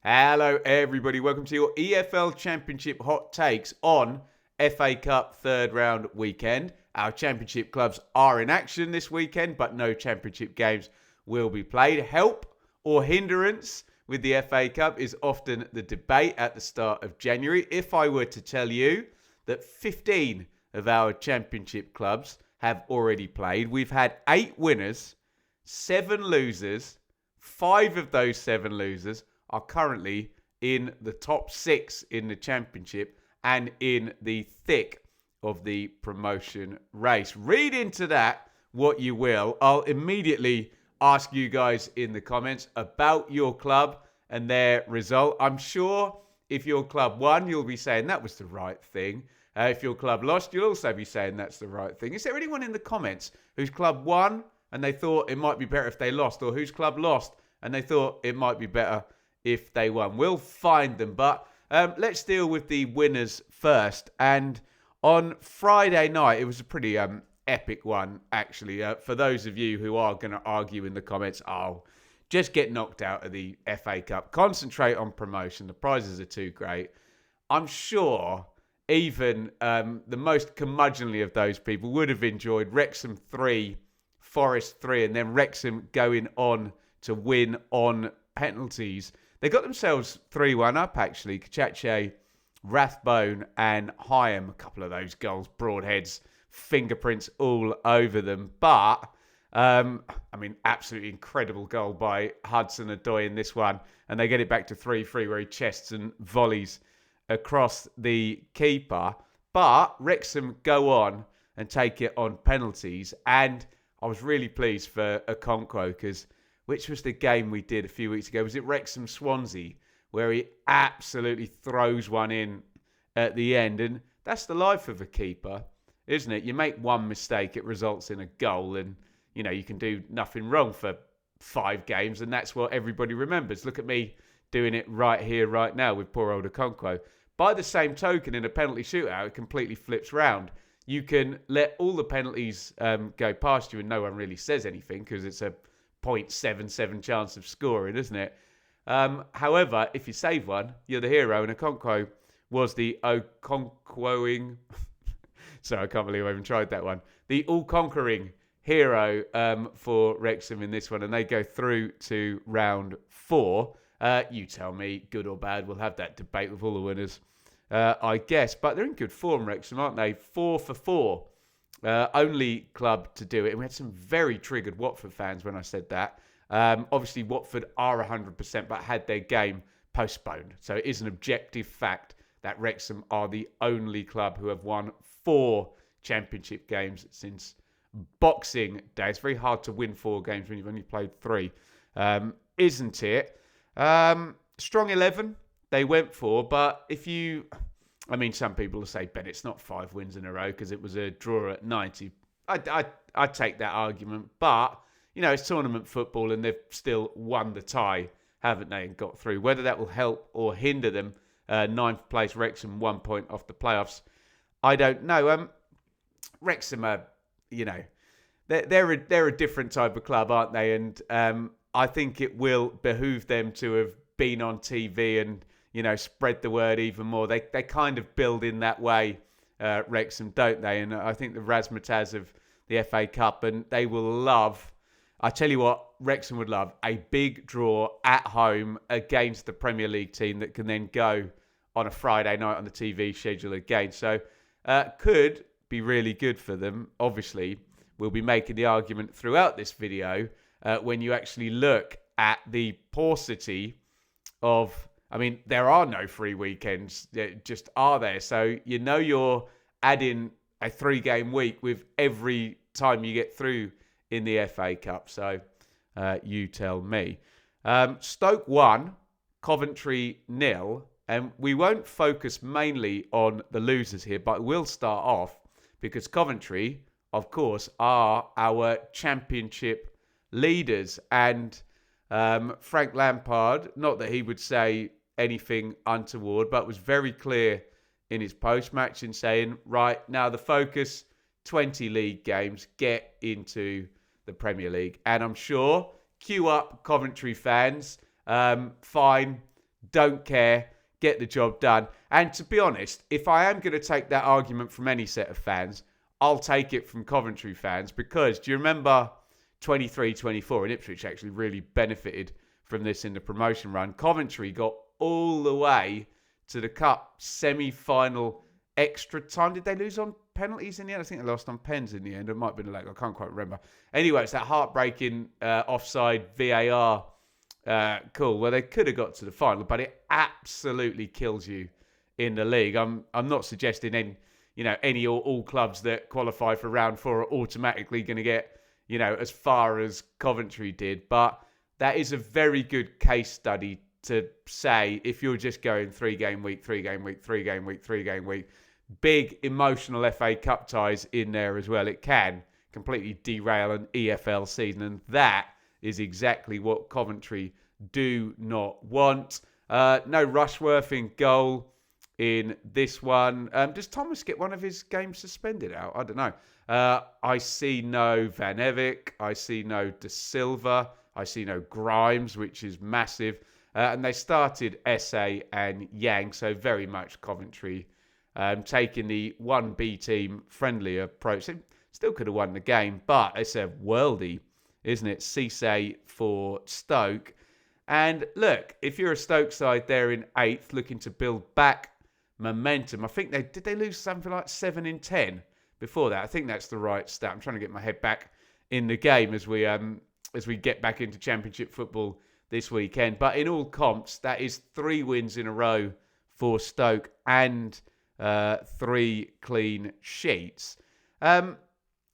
Hello, everybody. Welcome to your EFL Championship hot takes on FA Cup third round weekend. Our championship clubs are in action this weekend, but no championship games will be played. Help or hindrance with the FA Cup is often the debate at the start of January. If I were to tell you that 15 of our championship clubs have already played, we've had 8 winners, 7 losers. 5 of those 7 losers are currently in the top 6 in the championship and in the thick of the promotion race. Read into that what you will. I'll immediately ask you guys in the comments about your club and their result. I'm sure if your club won, you'll be saying that was the right thing. If your club lost, you'll also be saying that's the right thing. Is there anyone in the comments whose club won and they thought it might be better if they lost, or whose club lost and they thought it might be better if they won? We'll find them, but let's deal with the winners first. And on Friday night, it was a pretty epic one, actually. For those of you who are going to argue in the comments, just get knocked out of the FA Cup. Concentrate on promotion. The prizes are too great. I'm sure even the most curmudgeonly of those people would have enjoyed Wrexham 3, Forest 3, and then Wrexham going on to win on penalties. They got themselves 3-1 up, actually. Kachache, Rathbone and Hyam. A couple of those goals, broadheads, fingerprints all over them. But, absolutely incredible goal by Hudson-Odoi in this one. And they get it back to 3-3 where he chests and volleys across the keeper. But Wrexham go on and take it on penalties. And I was really pleased for Okonkwo because which was the game we did a few weeks ago? Was it Wrexham-Swansea, where he absolutely throws one in at the end? And that's the life of a keeper, isn't it? You make one mistake, it results in a goal, and you can do nothing wrong for 5 games, and that's what everybody remembers. Look at me doing it right here, right now with poor old Okonkwo. By the same token, in a penalty shootout, it completely flips round. You can let all the penalties go past you and no one really says anything because it's a 0.77 chance of scoring, isn't it? However, if you save one, you're the hero, and Okonkwo was the Okonkwoing. Sorry, I can't believe I even tried that one. The all-conquering hero for Wrexham in this one, and they go through to round 4. You tell me, good or bad. We'll have that debate with all the winners, I guess. But they're in good form, Wrexham, aren't they? 4 for 4. Only club to do it. And we had some very triggered Watford fans when I said that. Obviously, Watford are 100%, but had their game postponed. So it is an objective fact that Wrexham are the only club who have won 4 championship games since Boxing Day. It's very hard to win 4 games when you've only played 3, isn't it? Strong 11 they went for, but some people will say, Ben, it's not 5 wins in a row because it was a draw at 90. I'd take that argument. But, it's tournament football and they've still won the tie, haven't they, and got through. Whether that will help or hinder them, 9th place Wrexham, 1 point off the playoffs, I don't know. Wrexham are, they're a different type of club, aren't they? And I think it will behoove them to have been on TV and spread the word even more. They kind of build in that way, Wrexham, don't they? And I think the razzmatazz of the FA Cup, and they will love, I tell you what, Wrexham would love a big draw at home against the Premier League team that can then go on a Friday night on the TV schedule again. So could be really good for them. Obviously, we'll be making the argument throughout this video when you actually look at the paucity of, there are no free weekends, just are there? So you're adding a 3-game week with every time you get through in the FA Cup. So you tell me. Stoke 1, Coventry 0. And we won't focus mainly on the losers here, but we'll start off because Coventry, of course, are our championship leaders. And Frank Lampard, not that he would say anything untoward, but was very clear in his post-match in saying, right, now the focus, 20 league games, get into the Premier League. And I'm sure, queue up Coventry fans, fine, don't care, get the job done. And to be honest, if I am going to take that argument from any set of fans, I'll take it from Coventry fans, because do you remember 23-24, and Ipswich actually really benefited from this in the promotion run. Coventry got all the way to the cup semi-final extra time. Did they lose on penalties in the end? I think they lost on pens in the end. It might have been like, I can't quite remember. Anyway, it's that heartbreaking offside VAR call where they could have got to the final, but it absolutely kills you in the league. I'm not suggesting any or all clubs that qualify for round 4 are automatically going to get as far as Coventry did, but that is a very good case study to say, if you're just going 3-game week, 3-game week, 3-game week, 3-game week, big emotional FA Cup ties in there as well, it can completely derail an EFL season, and that is exactly what Coventry do not want. No Rushworth in goal in this one. Does Thomas get one of his games suspended out? I don't know. I see no Van Evik. I see no De Silva. I see no Grimes, which is massive. And they started SA and Yang, so very much Coventry taking the 1B team friendly approach. They still could have won the game, but it's a worldie, isn't it? Cisse for Stoke. And look, if you're a Stoke side there in 8th, looking to build back momentum, I think they lose something like 7 in 10 before that. I think that's the right stat. I'm trying to get my head back in the game as we get back into Championship football this weekend. But in all comps, that is 3 wins in a row for Stoke and 3 clean sheets.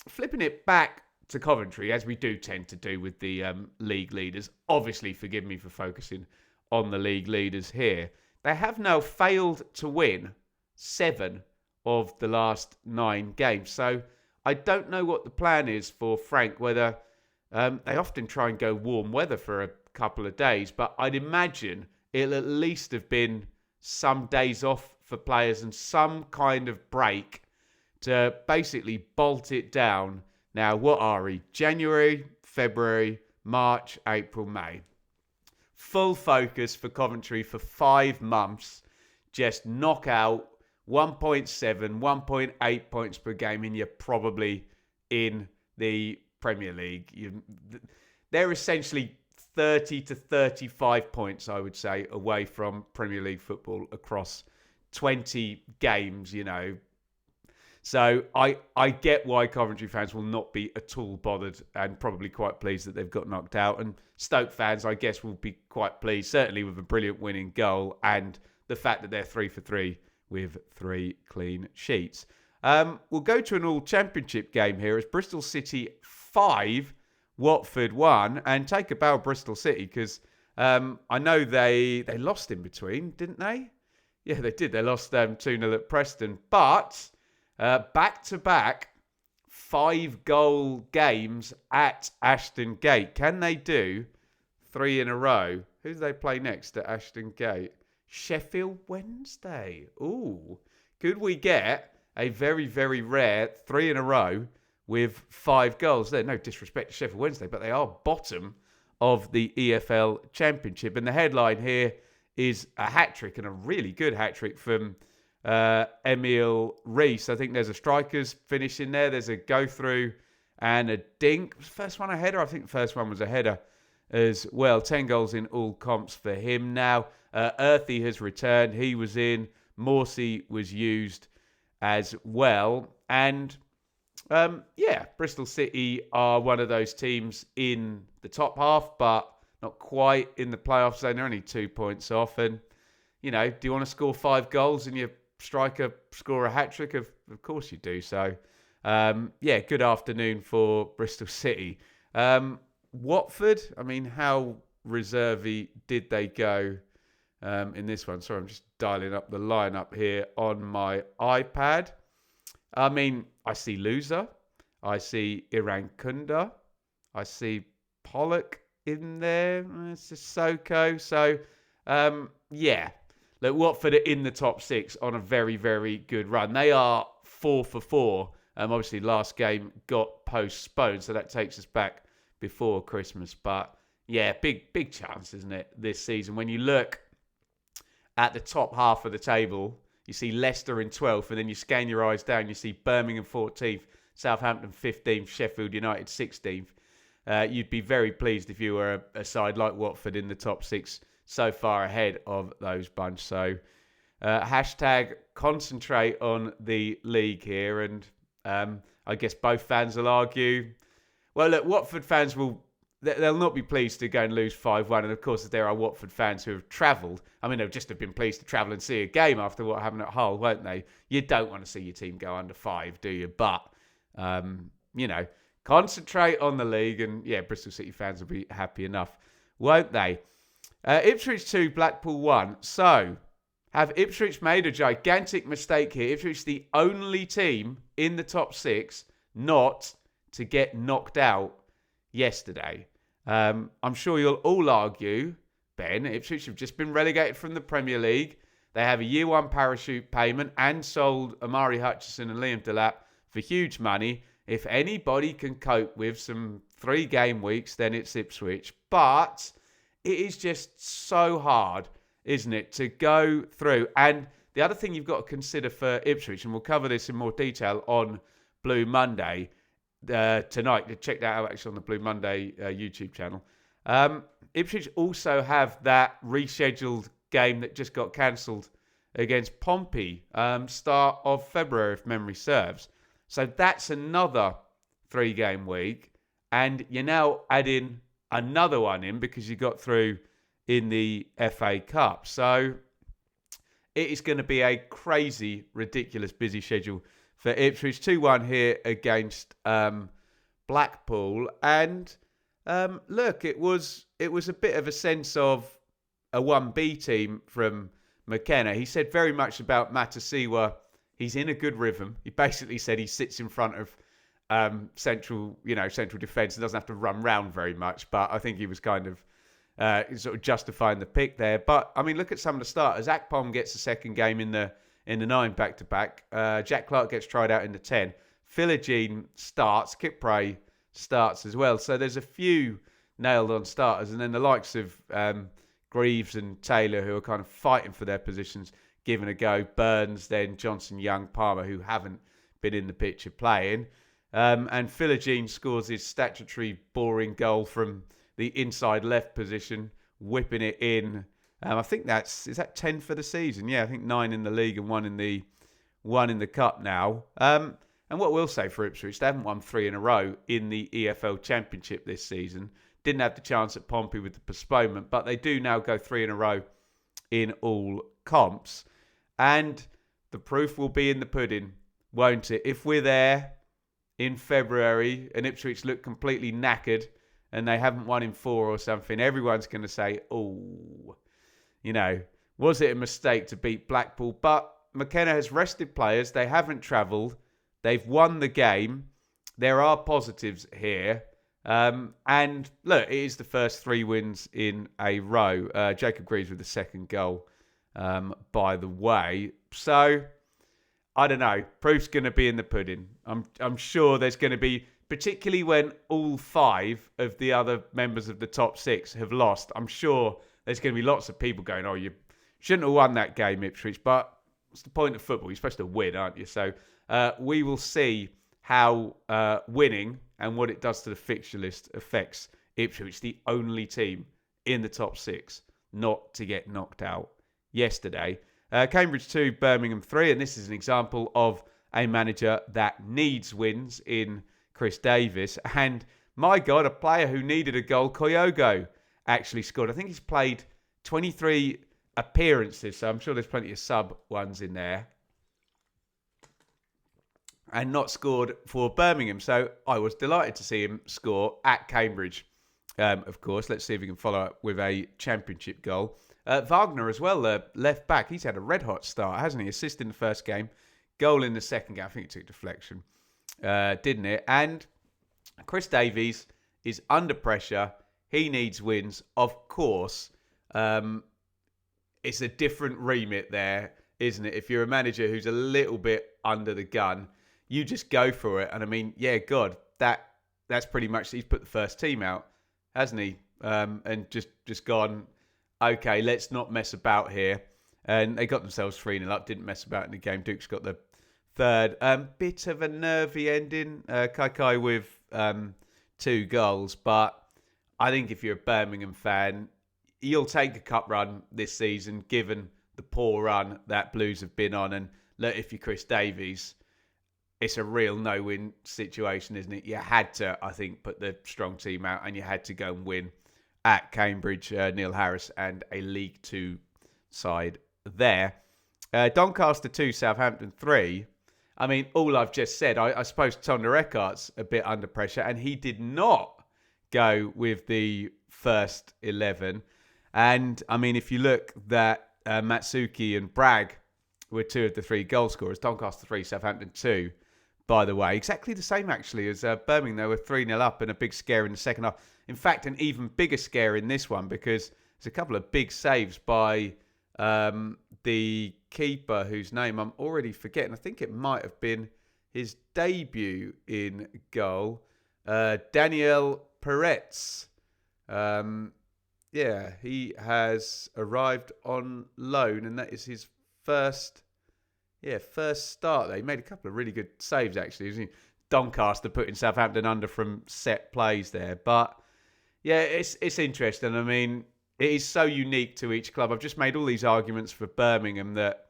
Flipping it back to Coventry, as we do tend to do with the league leaders. Obviously, forgive me for focusing on the league leaders here. They have now failed to win 7 of the last 9 games. So I don't know what the plan is for Frank, whether they often try and go warm weather for a couple of days, but I'd imagine it'll at least have been some days off for players and some kind of break to basically bolt it down. Now, what are we? January, February, March, April, May. Full focus for Coventry for 5 months. Just knock out 1.7, 1.8 points per game, and you're probably in the Premier League. They're essentially 30 to 35 points, I would say, away from Premier League football across 20 games, So I get why Coventry fans will not be at all bothered and probably quite pleased that they've got knocked out. And Stoke fans, I guess, will be quite pleased, certainly with a brilliant winning goal and the fact that they're 3 for 3 with 3 clean sheets. We'll go to an all-championship game here. It's Bristol City 5, Watford 1, and take a bow Bristol City because I know they lost in between, didn't they? Yeah, they did. They lost 2-0 at Preston, but back-to-back 5-goal games at Ashton Gate. Can they do 3 in a row? Who do they play next at Ashton Gate? Sheffield Wednesday. Ooh, could we get a very, very rare 3 in a row with 5 goals? There, no disrespect to Sheffield Wednesday, but they are bottom of the EFL Championship. And the headline here is a hat-trick, and a really good hat-trick from Emil Rees. I think there's a striker's finish in there. There's a go-through and a dink. Was the first one a header? I think the first one was a header as well. 10 goals in all comps for him now. Earthy has returned. He was in. Morsey was used as well. And Bristol City are one of those teams in the top half, but not quite in the playoff zone. They're only 2 points off. And, do you want to score 5 goals and your striker score a hat-trick? Of course you do. So, good afternoon for Bristol City. Watford, how reservy did they go in this one? Sorry, I'm just dialing up the lineup here on my iPad. I see Loser. I see Irankunda. I see Pollock in there. It's Sissoko. So, Look, Watford are in the top 6 on a very, very good run. They are 4 for 4. Obviously, last game got postponed, so that takes us back before Christmas. But, big chance, isn't it, this season? When you look at the top half of the table, you see Leicester in 12th, and then you scan your eyes down, you see Birmingham 14th, Southampton 15th, Sheffield United 16th. You'd be very pleased if you were a side like Watford in the top 6 so far ahead of those bunch. So hashtag concentrate on the league here. And I guess both fans will argue. Well, look, Watford fans they'll not be pleased to go and lose 5-1. And of course, there are Watford fans who have travelled. I mean, they'll just have been pleased to travel and see a game after what happened at Hull, won't they? You don't want to see your team go under 5, do you? But, concentrate on the league. And yeah, Bristol City fans will be happy enough, won't they? Ipswich 2, Blackpool 1. So, have Ipswich made a gigantic mistake here? Ipswich the only team in the top 6 not to get knocked out yesterday. I'm sure you'll all argue, Ben, Ipswich have just been relegated from the Premier League. They have a year 1 parachute payment and sold Amari Hutchison and Liam Delap for huge money. If anybody can cope with some 3-game weeks, then it's Ipswich. But it is just so hard, isn't it, to go through. And the other thing you've got to consider for Ipswich, and we'll cover this in more detail on Blue Monday tonight. Check that out actually on the Blue Monday YouTube channel. Ipswich also have that rescheduled game that just got cancelled against Pompey, start of February, if memory serves. So that's another 3-game week. And you're now adding another one in because you got through in the FA Cup. So it is going to be a crazy, ridiculous, busy schedule for Ipswich. 2-1 here against Blackpool. And look, it was a bit of a sense of a 1B team from McKenna. He said very much about Matasiwa. He's in a good rhythm. He basically said he sits in front of central defence and doesn't have to run round very much. But I think he was kind of sort of justifying the pick there. But I mean, look at some of the starters. Akpom gets the second game in the 9 back-to-back. Jack Clark gets tried out in the 10. Philogene starts. Kipray starts as well. So there's a few nailed-on starters. And then the likes of Greaves and Taylor, who are kind of fighting for their positions, given a go. Burns, then Johnson, Young, Palmer, who haven't been in the picture playing. And Philogene scores his statutory boring goal from the inside left position, whipping it in. I think is that 10 for the season? Yeah, I think 9 in the league and 1 in the cup now. And what we'll say for Ipswich, they haven't won 3 in a row in the EFL Championship this season. Didn't have the chance at Pompey with the postponement, but they do now go 3 in a row in all comps. And the proof will be in the pudding, won't it? If we're there in February and Ipswich look completely knackered and they haven't won in 4 or something, everyone's going to say, oh, was it a mistake to beat Blackpool? But McKenna has rested players. They haven't travelled. They've won the game. There are positives here. And look, it is the first 3 wins in a row. Jacob Greaves with the second goal, by the way. So, I don't know. Proof's going to be in the pudding. I'm sure there's going to be, particularly when all 5 of the other members of the top 6 have lost, I'm sure there's going to be lots of people going, oh, you shouldn't have won that game, Ipswich. But what's the point of football? You're supposed to win, aren't you? So we will see how winning and what it does to the fixture list affects Ipswich, the only team in the top 6 not to get knocked out yesterday. Cambridge 2, Birmingham 3. And this is an example of a manager that needs wins in Chris Davis. And my God, a player who needed a goal, Koyogo, actually scored. I think he's played 23 appearances, so I'm sure there's plenty of sub ones in there. And not scored for Birmingham. So I was delighted to see him score at Cambridge, of course. Let's see if we can follow up with a championship goal. Wagner as well, left back. He's had a red-hot start, hasn't he? Assist in the first game, goal in the second game. I think it took deflection, didn't it? And Chris Davies is under pressure. He needs wins. Of course, it's a different remit there, isn't it? If you're a manager who's a little bit under the gun, you just go for it. And I mean, yeah, God, that's pretty much, he's put the first team out, hasn't he? And just gone, okay, let's not mess about here. And they got themselves 3-0 up, didn't mess about in the game. Duke's got the third. Bit of a nervy ending. Kai with 2 goals. But I think if you're a Birmingham fan, you'll take a cup run this season, given the poor run that Blues have been on. And look, if you're Chris Davies, it's a real no-win situation, isn't it? You had to, I think, put the strong team out, and you had to go and win at Cambridge, Neil Harris, and a League Two side there. Doncaster 2, Southampton 3. I mean, all I've just said, I suppose Tom Eckhart's a bit under pressure, and he did not go with the first 11. And, I mean, if you look that Matsuki and Bragg were 2 of the 3 goal scorers, Doncaster 3, Southampton 2. By the way, exactly the same actually as Birmingham. They were 3-0 up and a big scare in the second half. In fact, an even bigger scare in this one because there's a couple of big saves by the keeper whose name I'm already forgetting. I think it might have been his debut in goal, Daniel Peretz. He has arrived on loan, and that is his first start there. He made a couple of really good saves, actually. Doncaster putting Southampton under from set plays there. But, yeah, it's interesting. I mean, it is so unique to each club. I've just made all these arguments for Birmingham that,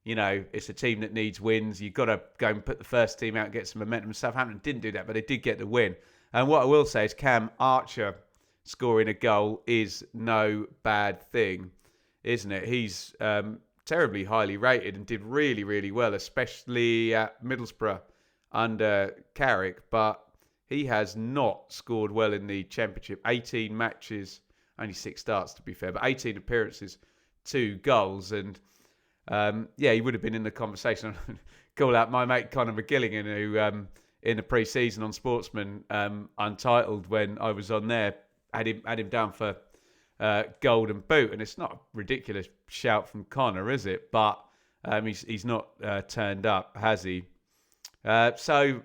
you know, it's a team that needs wins. You've got to go and put the first team out and get some momentum. Southampton didn't do that, but they did get the win. And what I will say is Cam Archer scoring a goal is no bad thing, isn't it? He's terribly highly rated and did really, really well, especially at Middlesbrough under Carrick. But he has not scored well in the Championship. 18 matches, only 6 starts to be fair, but 18 appearances, 2 goals. And he would have been in the conversation. Call out my mate Conor McGilligan, who in the pre-season on Sportsman Untitled, when I was on there, had him down for Golden Boot, and it's not a ridiculous shout from Connor, is it? But he's not turned up, has he? So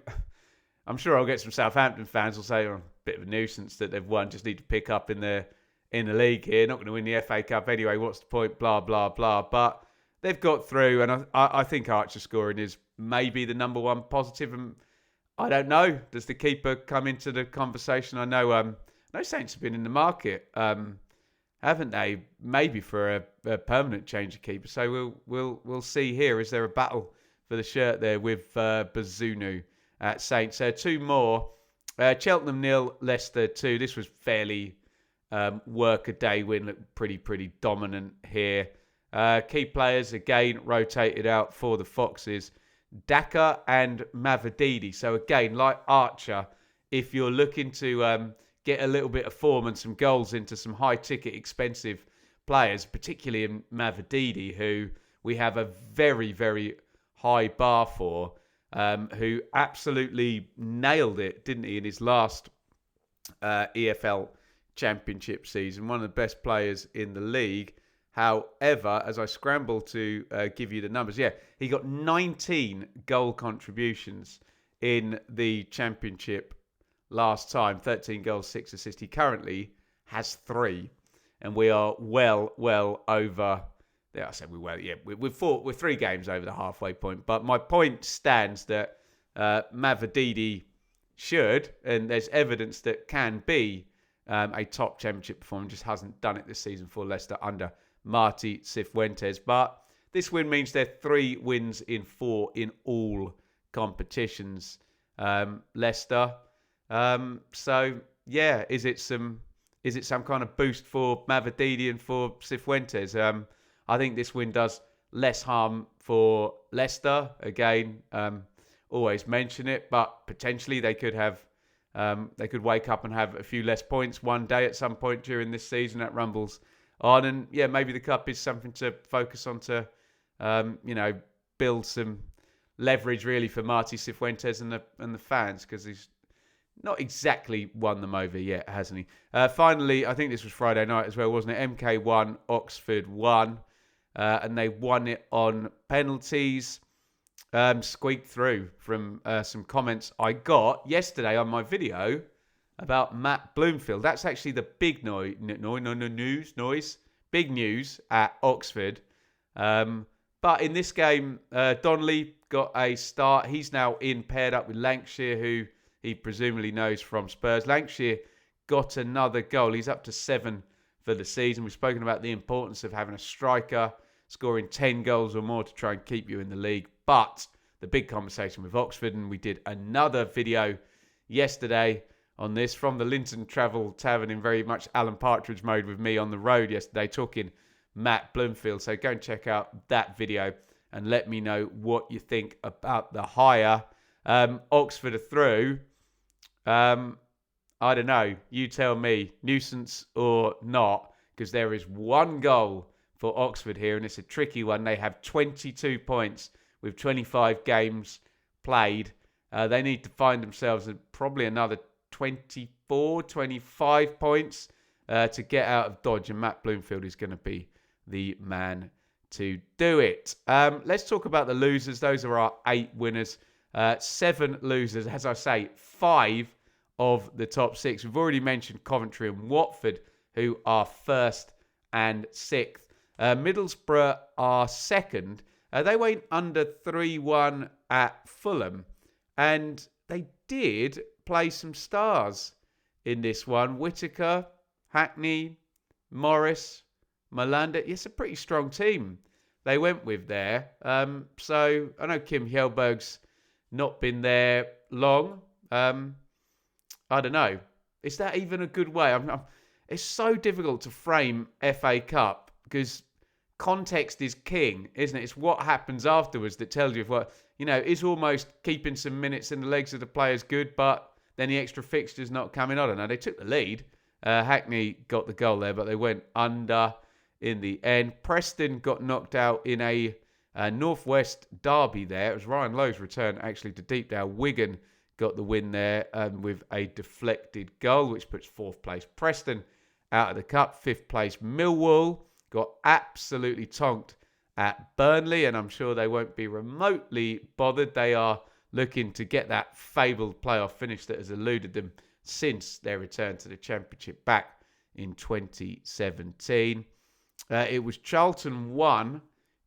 I'm sure I'll get some Southampton fans who'll say, a bit of a nuisance that they've won, just need to pick up in the league here, not going to win the FA Cup anyway, what's the point, blah, blah, blah. But they've got through, and I think Archer scoring is maybe the number one positive, and I don't know, does the keeper come into the conversation? I know Saints have been in the market, haven't they? Maybe for a permanent change of keeper. So we'll see here. Is there a battle for the shirt there with Bazunu at Saints? 2 more. Cheltenham 0, Leicester 2. This was fairly work-a-day win. Looked pretty dominant here. Key players again rotated out for the Foxes. Daka and Mavididi. So again, like Archer, if you're looking to get a little bit of form and some goals into some high-ticket, expensive players, particularly in Mavididi, who we have a very, very high bar for, who absolutely nailed it, didn't he, in his last EFL Championship season. One of the best players in the league. However, as I scramble to give you the numbers, he got 19 goal contributions in the Championship last time. 13 goals, 6 assists. He currently has 3. And we are well over. I said we're 3 games over the halfway point. But my point stands that Mavididi should, and there's evidence that can be a top Championship performer, just hasn't done it this season for Leicester under Marti Cifuentes. But this win means they're 3 wins in 4 in all competitions. Leicester. Is it some kind of boost for Mavididi and for Cifuentes? I think this win does less harm for Leicester. Again, always mention it, but potentially they could have, they could wake up and have a few less points one day at some point during this season. That rumbles on, and maybe the cup is something to focus on to, build some leverage really for Marti Cifuentes and the fans, because he's not exactly won them over yet, hasn't he? Finally, I think this was Friday night as well, wasn't it? MK 1, Oxford 1, and they won it on penalties. Squeaked through from some comments I got yesterday on my video about Matt Bloomfield. That's actually the big noise. Big news at Oxford. But in this game, Donnelly got a start. He's now in paired up with Lancashire, who he presumably knows from Spurs. Lancashire got another goal. He's up to 7 for the season. We've spoken about the importance of having a striker scoring 10 goals or more to try and keep you in the league. But the big conversation with Oxford, and we did another video yesterday on this from the Linton Travel Tavern in very much Alan Partridge mode with me on the road yesterday talking Matt Bloomfield. So go and check out that video and let me know what you think about the hire. Oxford are through. I don't know. You tell me, nuisance or not, because there is one goal for Oxford here, and it's a tricky one. They have 22 points with 25 games played. They need to find themselves at probably another 24, 25 points to get out of Dodge, and Matt Bloomfield is going to be the man to do it. Let's talk about the losers. Those are our 8 winners. 7 losers. As I say, 5 of the top 6. We've already mentioned Coventry and Watford, who are 1st and 6th. Middlesbrough are 2nd. They went under 3-1 at Fulham, and they did play some stars in this one. Whittaker, Hackney, Morris, Malander. It's a pretty strong team they went with there. So I know Kim Hjelberg's not been there long. I don't know. Is that even a good way? It's so difficult to frame FA Cup because context is king, isn't it? It's what happens afterwards that tells you if what, is almost keeping some minutes in the legs of the players good, but then the extra fixtures not coming. I don't know. They took the lead. Hackney got the goal there, but they went under in the end. Preston got knocked out in a Northwest derby there. It was Ryan Lowe's return actually to Deepdale. Wigan got the win there with a deflected goal, which puts 4th place Preston out of the cup. 5th place Millwall got absolutely tonked at Burnley, and I'm sure they won't be remotely bothered. They are looking to get that fabled playoff finish that has eluded them since their return to the Championship back in 2017. It was Charlton 1,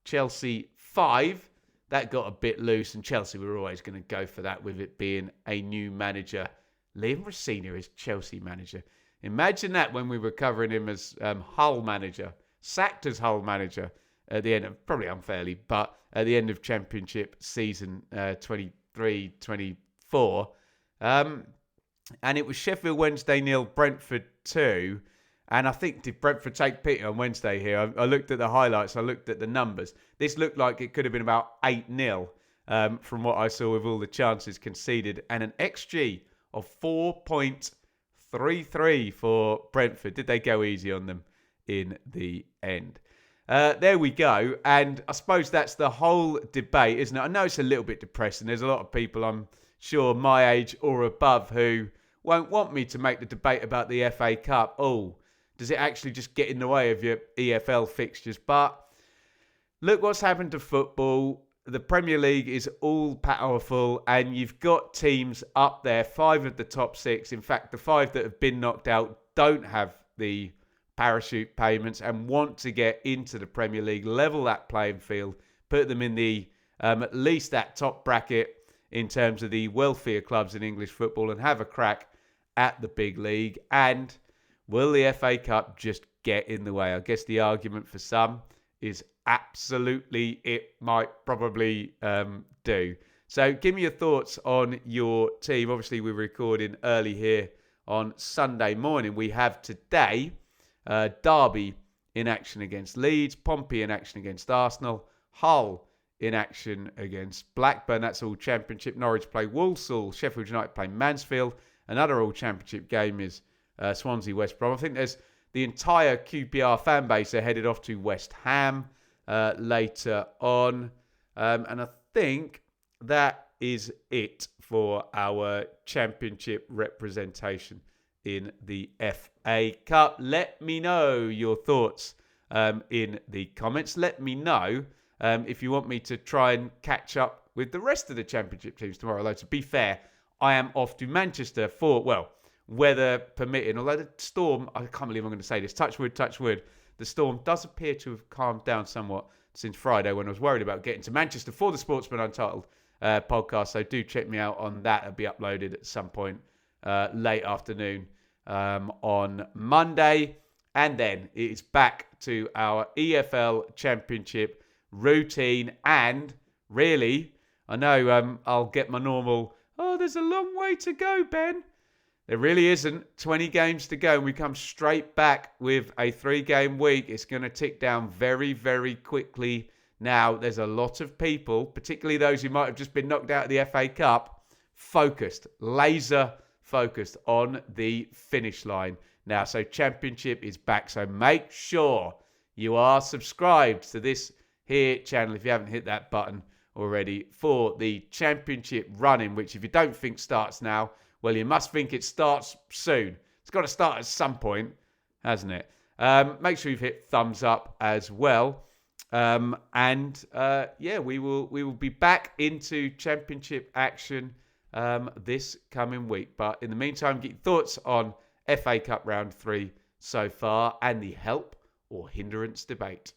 Chelsea 5. That got a bit loose, and Chelsea were always going to go for that with it being a new manager. Liam Rossini is Chelsea manager. Imagine that when we were covering him as Hull manager, sacked as Hull manager at the end of, probably unfairly, but at the end of Championship season 23-24. And it was Sheffield Wednesday 0, Brentford 2. And I think, did Brentford take pity on Wednesday here? I looked at the highlights. I looked at the numbers. This looked like it could have been about 8-0 from what I saw with all the chances conceded. And an XG of 4.33 for Brentford. Did they go easy on them in the end? There we go. And I suppose that's the whole debate, isn't it? I know it's a little bit depressing. There's a lot of people, I'm sure, my age or above who won't want me to make the debate about the FA Cup. Oh, does it actually just get in the way of your EFL fixtures? But look what's happened to football. The Premier League is all powerful, and you've got teams up there, 5 of the top 6. In fact, the 5 that have been knocked out don't have the parachute payments and want to get into the Premier League, level that playing field, put them in the at least that top bracket in terms of the wealthier clubs in English football, and have a crack at the big league. And will the FA Cup just get in the way? I guess the argument for some is absolutely it might probably do. So give me your thoughts on your team. Obviously, we're recording early here on Sunday morning. We have today Derby in action against Leeds, Pompey in action against Arsenal, Hull in action against Blackburn. That's all Championship. Norwich play Walsall, Sheffield United play Mansfield. Another all Championship game is Swansea West Brom. I think there's the entire QPR fan base are headed off to West Ham later on. And I think that is it for our Championship representation in the FA Cup. Let me know your thoughts in the comments. Let me know if you want me to try and catch up with the rest of the Championship teams tomorrow. Although, to be fair, I am off to Manchester for, weather permitting. Although the storm, I can't believe I'm going to say this, touch wood, the storm does appear to have calmed down somewhat since Friday when I was worried about getting to Manchester for the Sportsman Untitled podcast. So do check me out on that. It'll be uploaded at some point late afternoon on Monday. And then it's back to our EFL Championship routine. And really, I know I'll get my normal, there's a long way to go, Ben. There really isn't. 20 games to go, and we come straight back with a 3-game week. It's going to tick down very, very quickly now. There's a lot of people, particularly those who might have just been knocked out of the FA Cup, laser focused on the finish line now. So Championship is back. So make sure you are subscribed to this here channel if you haven't hit that button already for the Championship run-in, which if you don't think starts now, well, you must think it starts soon. It's got to start at some point, hasn't it? Make sure you've hit thumbs up as well. We will be back into Championship action this coming week. But in the meantime, get your thoughts on FA Cup Round 3 so far and the help or hindrance debate.